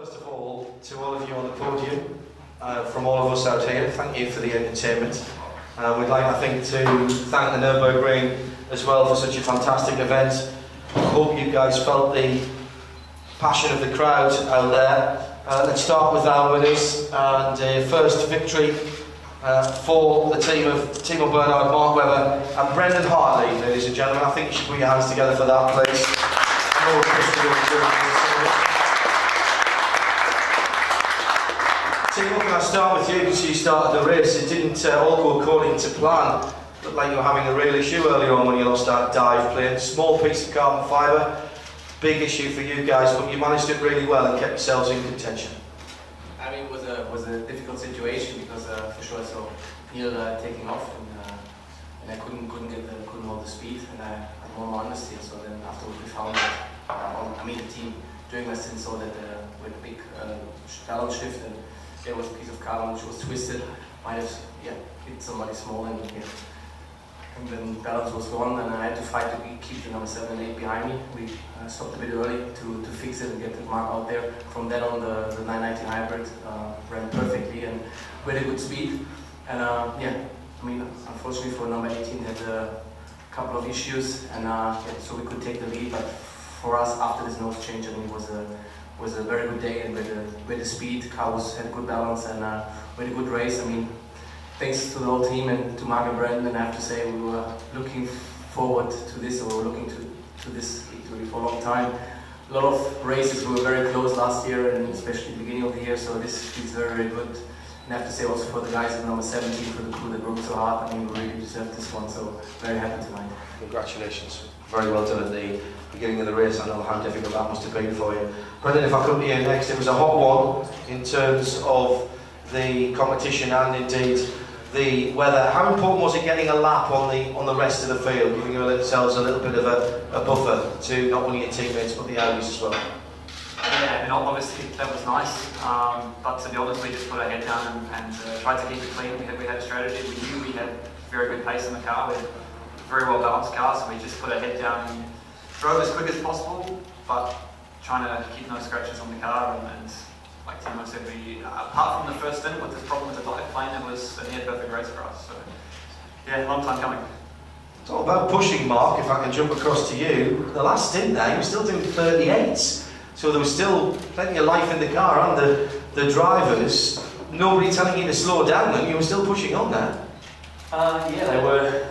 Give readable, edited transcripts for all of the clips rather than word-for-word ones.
First of all, to all of you on the podium, from all of us out here, thank you for the entertainment. We'd like, I think, to thank the Nürburgring as well for such a fantastic event. I hope you guys felt the passion of the crowd out there. Let's start with our winners, and first victory for the team of Timo, Bernhard, Marc and Brendon Hartley, ladies and gentlemen. I think you should put your hands together for that, please. Timo, can I start with you, because you started the race? It didn't all go according to plan. Looked like you were having a real issue earlier on when you lost that dive plane. Small piece of carbon fibre, big issue for you guys, but you managed it really well and kept yourselves in contention. I mean, it was a difficult situation because for sure I saw Neel taking off, and I couldn't hold the speed, and I had more understeer. So then afterwards we found that the team during my stint saw that with a big balance shift, and there was a piece of carbon which was twisted, might have hit somebody small, and then balance was gone, and I had to fight to keep the number 7 and 8 behind me. We stopped a bit early to fix it and get the Marc out there. From then on, the 990 hybrid ran perfectly and with a good speed. And unfortunately for number 18, had a couple of issues, and so we could take the lead. But for us, after this nose change, it was a very good day, and with the speed, car had good balance, and with a good race. I mean, thanks to the whole team and to Marc and Brendon, I have to say we were looking forward to this, or we were looking to this victory for a long time. A lot of races we were very close last year, and especially the beginning of the year, so this is very, very good. And I have to say also for the guys at number 17, for the crew that worked so hard, I mean, we really deserved this one, so very happy tonight. Congratulations. Very well done at the beginning of the race. I know how difficult that must have been for you. Brendon, if I come to you next, it was a hot one in terms of the competition and indeed the weather. How important was it getting a lap on the rest of the field, giving yourselves a little bit of a buffer to not only your teammates but the Audis as well? Yeah, and obviously that was nice, but to be honest, we just put our head down and tried to keep it clean. We had a strategy. We knew we had very good pace in the car. We had a very well balanced car, so we just put our head down and drove as quick as possible, but trying to keep no scratches on the car. And like Timo said, apart from the first stint with this problem with the dive plane, it was a near perfect race for us. So yeah, long time coming. It's all about pushing, Marc. If I can jump across to you, the last stint there, you were still doing 38s. So there was still plenty of life in the car, and the drivers, nobody telling you to slow down, and you were still pushing on there. Yeah, they were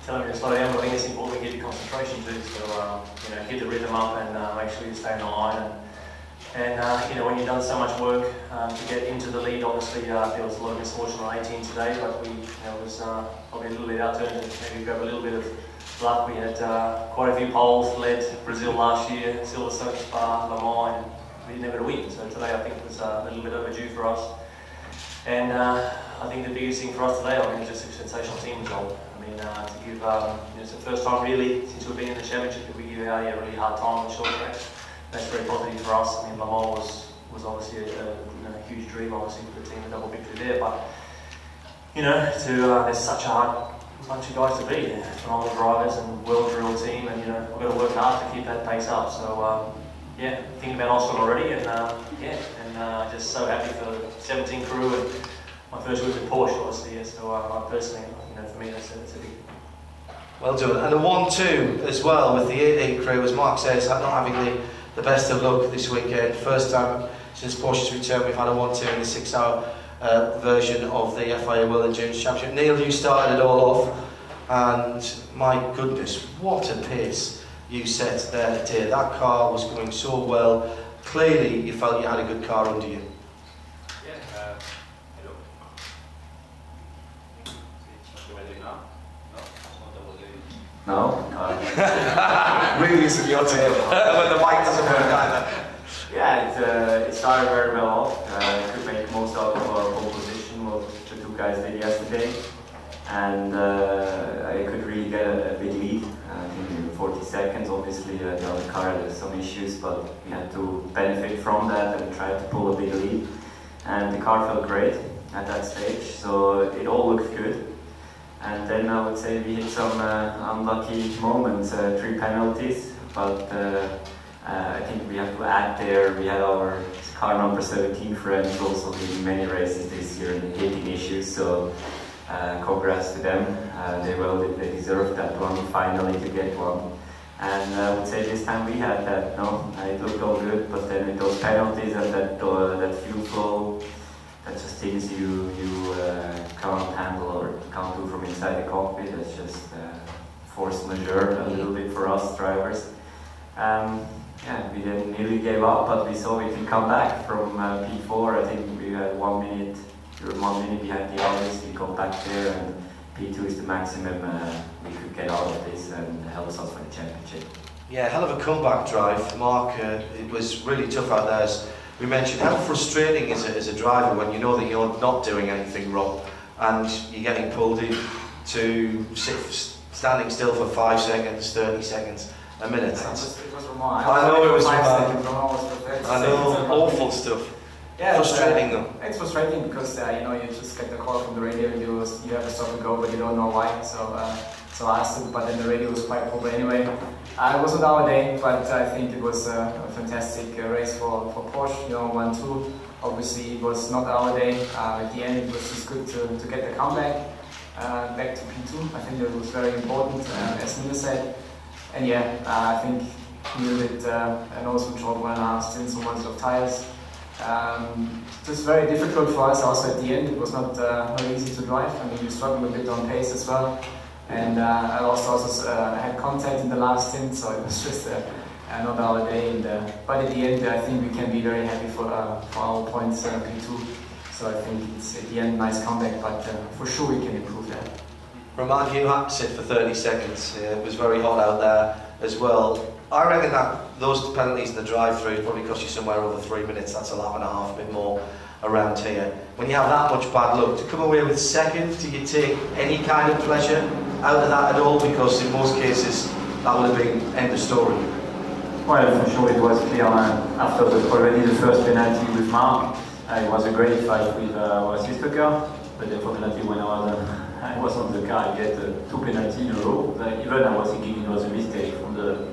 telling me to slow down, but I think it's important to keep your concentration too. So keep the rhythm up and make sure you stay in the line. And when you've done so much work to get into the lead, obviously there was a lot of misfortune on 18 today, but we it was probably a little bit out turned, and maybe grab a little bit of luck. We had quite a few poles, led Brazil last year, Silver Circuit Spa, Le Mans, and we never to win. So today I think it was a little bit overdue for us. And I think the biggest thing for us today, I mean, is just a sensational team result. I mean, to give, it's the first time really since we've been in the championship that we give Audi a really hard time on the short track. That's very positive for us. I mean, Le Mans was obviously a huge dream, obviously, for the team, a double victory there. But there's such a hard bunch of guys to beat, phenomenal drivers and well-drilled team, and we've got to work hard to keep that pace up. So thinking about Oscar already, and just so happy for the 17 crew and my first week with Porsche, obviously. So personally, for me, that's a big. Well done. And a 1-2 as well with the 18 crew, as Marc says, not having the best of luck this weekend. First time since Porsche's return we've had a 1-2 in the 6-hour version of the FIA World Endurance Championship. Neel, you started it all off, and my goodness, what a pace you set there today. That car was going so well. Clearly you felt you had a good car under you. Yeah, hello. No? Really isn't your turn when the mic doesn't work either. Yeah, it started very well off. Could make most out of our pole position, what the two guys did yesterday. And I could really get a big lead. I think in 40 seconds, obviously the other car had some issues, but we had to benefit from that and try to pull a big lead. And the car felt great at that stage, so it all looked good. And then I would say we hit some unlucky moments, 3 penalties, but I think we have to add there, we had our car number 17 friends also leading many races this year and hitting issues, so congrats to them. They deserved that one finally to get one. And I would say this time we had that, no, it looked all good, but then with those penalties and that fuel flow, that's just things you can't handle or can't do from inside the cockpit. That's just force majeure a little bit for us drivers. Yeah, we then nearly gave up, but we saw we can come back from P4. I think we had 1 minute, we were 1 minute behind the others. We got back there, and P2 is the maximum we could get out of this and helps us for the championship. Yeah, hell of a comeback drive, Marc. It was really tough out there. As we mentioned, how frustrating is it as a driver when you know that you're not doing anything wrong and you're getting pulled in to standing still for 5 seconds, 30 seconds, a minute. It was Romain. I know it was Romain. Romain. I know, awful stuff. Yeah, frustrating though. It's frustrating because you know, you just get the call from the radio and you have to stop and go, but you don't know why. So I asked him, but then the radio was quite poor anyway. It wasn't our day, but I think it was a fantastic race for Porsche. You know, 1-2. Obviously, it was not our day. At the end, it was just good to get the comeback back to P2. I think that was very important, as Neel said. And yeah, I think Neel did an awesome job when still some months of tires. It was very difficult for us also at the end. It was not very easy to drive. I mean, we struggled a bit on pace as well. And I also had contact in the last stint, so it was just not our day. And, but at the end, I think we can be very happy for our points P2. So I think it's at the end nice comeback, but for sure we can improve that. Romain, you had to sit for 30 seconds. It was very hot out there as well. I reckon that those penalties in the drive-through probably cost you somewhere over 3 minutes. That's a lap and a half, a bit more around here. When you have that much bad luck, to come away with second, do you take any kind of pleasure out of that at all? Because in most cases, that would have been end of story. Well, for sure it was clear after already the first penalty with Marc. It was a great fight with our sister car, but unfortunately when I was on the car, I get 2 penalties in a row. Even I was thinking it was a mistake from the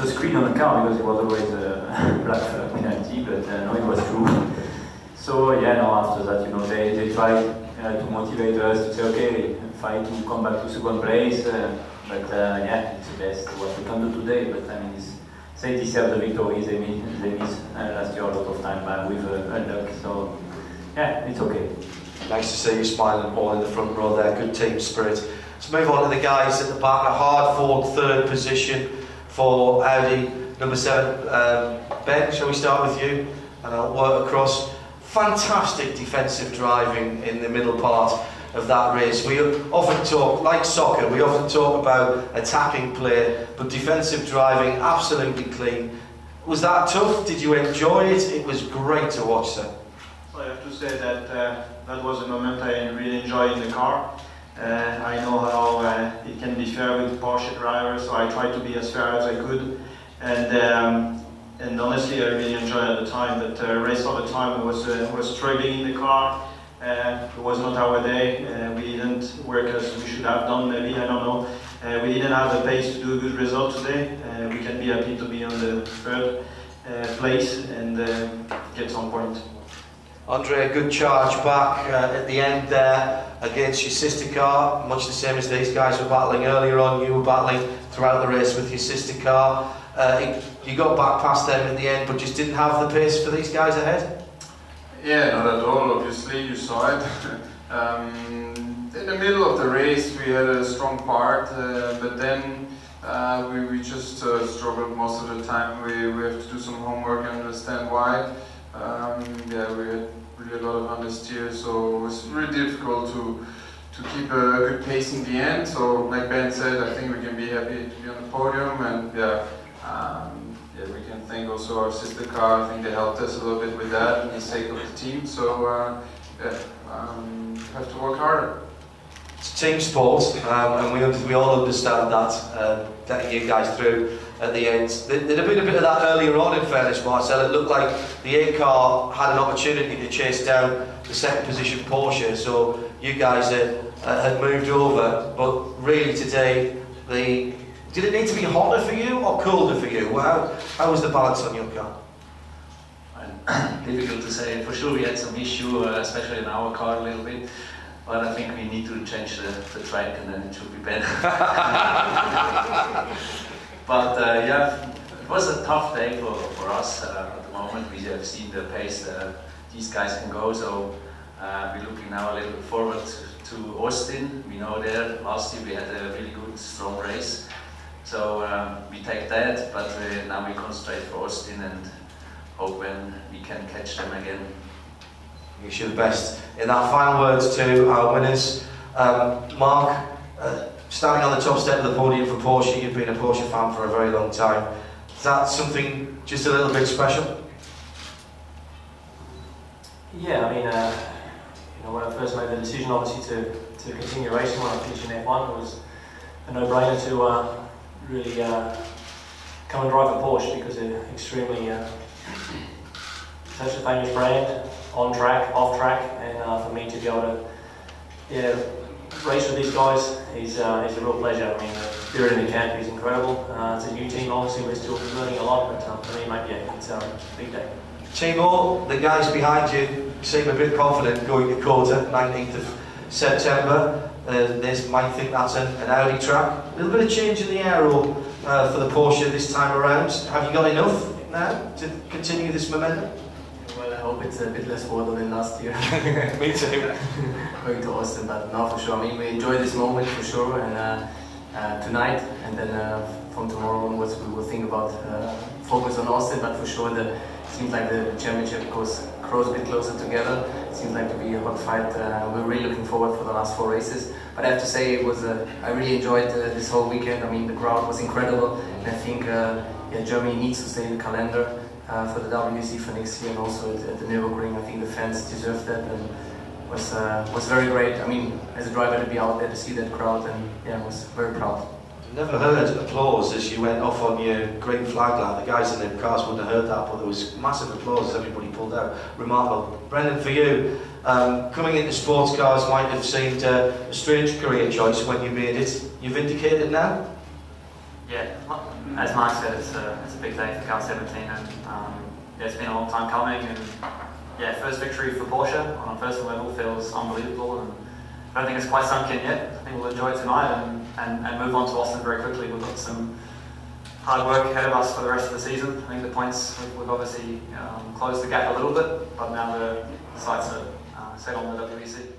screen on the car, because it was always a black penalty, but no, it was true. So yeah, no, after that, you know, they tried to motivate us to say, okay, fight to come back to second place, but yeah, it's the best what we can do today. But I mean, they deserve the victory. They missed last year a lot of time with luck. So yeah, it's okay. Nice to see you smiling all in the front row there. Good team spirit. Let's move on to the guys at the back. A hard-fought third position for Audi number 7. Ben, shall we start with you? And I'll work across. Fantastic defensive driving in the middle part of that race. We often talk, like soccer, we often talk about attacking play, but defensive driving absolutely clean. Was that tough? Did you enjoy it? It was great to watch, sir. Well, I have to say that that was a moment I really enjoyed in the car. I know how it can be fair with Porsche drivers, so I tried to be as fair as I could. And honestly, I really enjoyed it at the time. But the rest of the time, I was struggling in the car. It was not our day. We didn't work as we should have done. Maybe, I don't know. We didn't have the pace to do a good result today. We can be happy to be on the 3rd place and get some point. Andre, a good charge back at the end there against your sister car, much the same as these guys were battling earlier on. You were battling throughout the race with your sister car. You got back past them at the end, but just didn't have the pace for these guys ahead? Yeah, not at all, obviously, you saw it. In the middle of the race we had a strong part, but then we just struggled most of the time. We have to do some homework and understand why. Yeah, we had really a lot of understeer, so it was really difficult to keep a good pace in the end. So, like Ben said, I think we can be happy to be on the podium, and yeah, we can thank also our sister car. I think they helped us a little bit with that in the sake of the team. So, have to work harder. It's team sport, and we all understand that, getting you guys through at the end. There'd have been a bit of that earlier on, in fairness, Marcel. It looked like the A car had an opportunity to chase down the 2nd position Porsche, so you guys had moved over, but really today the Did it need to be hotter for you or colder for you? Well, how was the balance on your car? Difficult to say. For sure we had some issue, especially in our car a little bit. But I think we need to change the track and then it should be better. But yeah, it was a tough day for us at the moment. We have seen the pace these guys can go, so we're looking now a little bit forward to Austin. We know there last year we had a really good, strong race. So we take that, but now we concentrate for Austin and hope when we can catch them again. Wish you the best. In our final words to our winners, Marc, standing on the top step of the podium for Porsche, you've been a Porsche fan for a very long time. Is that something just a little bit special? Yeah, I mean, you know, when I first made the decision, obviously, to continue racing when I finished in F1, it was a no-brainer to really come and drive a Porsche because they're extremely such a famous brand, on track, off track, and for me to be able to race with these guys is a real pleasure. I mean, the spirit in the camp is incredible. It's a new team, obviously, we're still learning a lot, but for me, mate, yeah, it's a big day. Timo, the guys behind you seem a bit confident going to quarter, 19th of September. They might think that's an Audi track. A little bit of change in the aero for the Porsche this time around. Have you got enough now to continue this momentum? Well, I hope it's a bit less water than last year. Me too. Going to Austin, but no, for sure. I mean, we enjoy this moment for sure, and tonight, and then from tomorrow onwards, we will think about focus on Austin. But for sure, it seems like the championship grows a bit closer together. It seems like to be a hot fight. We're really looking forward for the last 4 races. But I have to say, it was I really enjoyed this whole weekend. I mean, the crowd was incredible, and I think yeah, Germany needs to stay in the calendar for the WEC for next year, and also at the Nürburgring. I think the fans deserve that, and was very great. I mean, as a driver to be out there to see that crowd, and yeah, I was very proud. Never heard applause as you went off on your green flag line. The guys in the cars wouldn't have heard that, but there was massive applause as everybody pulled out. Remarkable. Brendon, for you, coming into sports cars might have seemed a strange career choice when you made it. You've indicated now? Yeah, as Marc said, it's a big day for Car 17, and yeah, it's been a long time coming. And yeah, first victory for Porsche on a personal level feels unbelievable, and I don't think it's quite sunk in yet. I think we'll enjoy it tonight and move on to Austin very quickly. We've got some hard work ahead of us for the rest of the season. I think the points, we've obviously closed the gap a little bit, but now the sights are set on the WEC.